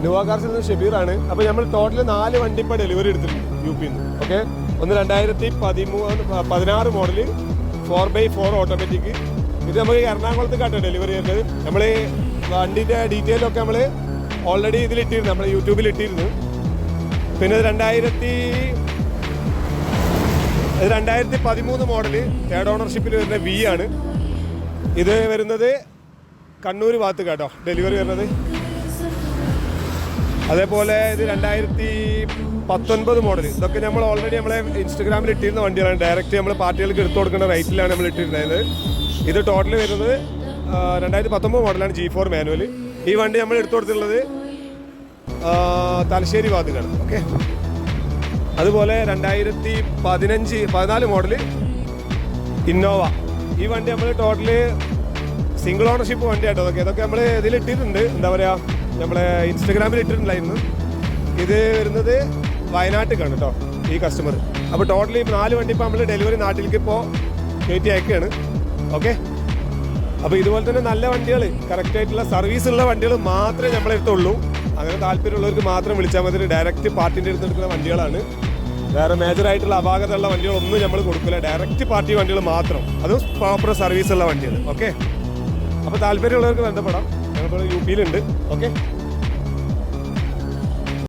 ലുവ കാർസിൽ നിന്ന് ഷെബീറാണ്. അപ്പോൾ നമ്മൾ ടോട്ടൽ 4 വണ്ടി ഇപ്പോൾ ഡെലിവറി എടുത്തിട്ടുണ്ട് UP നിന്ന്. ഓക്കെ, ഒന്ന് 2016 മോഡൽ 4x4 ഓട്ടോമാറ്റിക്. ഇത് നമുക്ക് എറണാകുളത്തേക്കാട്ടോ ഡെലിവറി ചെയ്യുന്നത്. നമ്മൾ വണ്ടിൻ്റെ ഡീറ്റെയിലൊക്കെ നമ്മൾ ഓൾറെഡി ഇതിലിട്ടിരുന്നു, നമ്മൾ യൂട്യൂബിൽ ഇട്ടിരുന്നു. പിന്നെ 2013 മോഡൽ 3rd ഓണർഷിപ്പിൽ വരുന്ന V ആണ്. ഇത് വരുന്നത് കണ്ണൂർ ഭാഗത്ത് കേട്ടോ ഡെലിവറി വരുന്നത്. അതേപോലെ ഇത് 2019 മോഡൽ. ഇതൊക്കെ നമ്മൾ ഓൾറെഡി നമ്മളെ ഇൻസ്റ്റഗ്രാമിൽ ഇട്ടിരുന്ന വണ്ടികളാണ്. ഡയറക്റ്റ് നമ്മൾ പാർട്ടികൾക്ക് എടുത്തു കൊടുക്കുന്ന റേറ്റിലാണ് നമ്മൾ ഇട്ടിരുന്നത്. ഇത് ടോട്ടൽ വരുന്നത് 2019 മോഡലാണ് G4 മാനുവൽ. ഈ വണ്ടി നമ്മൾ എടുത്തു കൊടുത്തിട്ടുള്ളത് തലശ്ശേരി ഭാഗത്താണ്. ഓക്കെ, അതുപോലെ 2014 മോഡൽ ഇന്നോവ. ഈ വണ്ടി നമ്മൾ ടോട്ടല് സിംഗിൾ ഓണർഷിപ്പ് വണ്ടിയാട്ടോ. ഇതൊക്കെ നമ്മൾ ഇതിലിട്ടിട്ടുണ്ട്, എന്താ പറയുക, നമ്മളെ ഇൻസ്റ്റഗ്രാമിൽ ഇട്ടിട്ടുണ്ടായിരുന്നു. ഇത് വരുന്നത് വയനാട്ടിലേക്കാണ് കേട്ടോ ഈ കസ്റ്റമർ. അപ്പോൾ ടോട്ടലി 4 വണ്ടി ഇപ്പോൾ നമ്മൾ ഡെലിവറി നാട്ടിലേക്ക് ഇപ്പോൾ കയറ്റി അയക്കുകയാണ്. ഓക്കെ, അപ്പോൾ ഇതുപോലെ തന്നെ നല്ല വണ്ടികൾ, കറക്റ്റായിട്ടുള്ള സർവീസ് ഉള്ള വണ്ടികൾ മാത്രമേ നമ്മളെടുത്തുള്ളൂ. അങ്ങനെ താല്പര്യമുള്ളവർക്ക് മാത്രം വിളിച്ചാൽ മതി. ഡയറക്റ്റ് പാർട്ടിൻ്റെ അടുത്ത് എടുക്കുന്ന വണ്ടികളാണ്. വേറെ മേജറായിട്ടുള്ള അപാകതയുള്ള വണ്ടികളൊന്നും നമ്മൾ കൊടുക്കില്ല. ഡയറക്റ്റ് പാർട്ടി വണ്ടികൾ മാത്രം, അതും പ്രോപ്പർ സർവീസ് ഉള്ള വണ്ടികൾ. ഓക്കെ, അപ്പോൾ താല്പര്യമുള്ളവർക്ക് ബന്ധപ്പെടാം. ഞങ്ങളിപ്പോൾ UP യിലുണ്ട്. ഓക്കെ.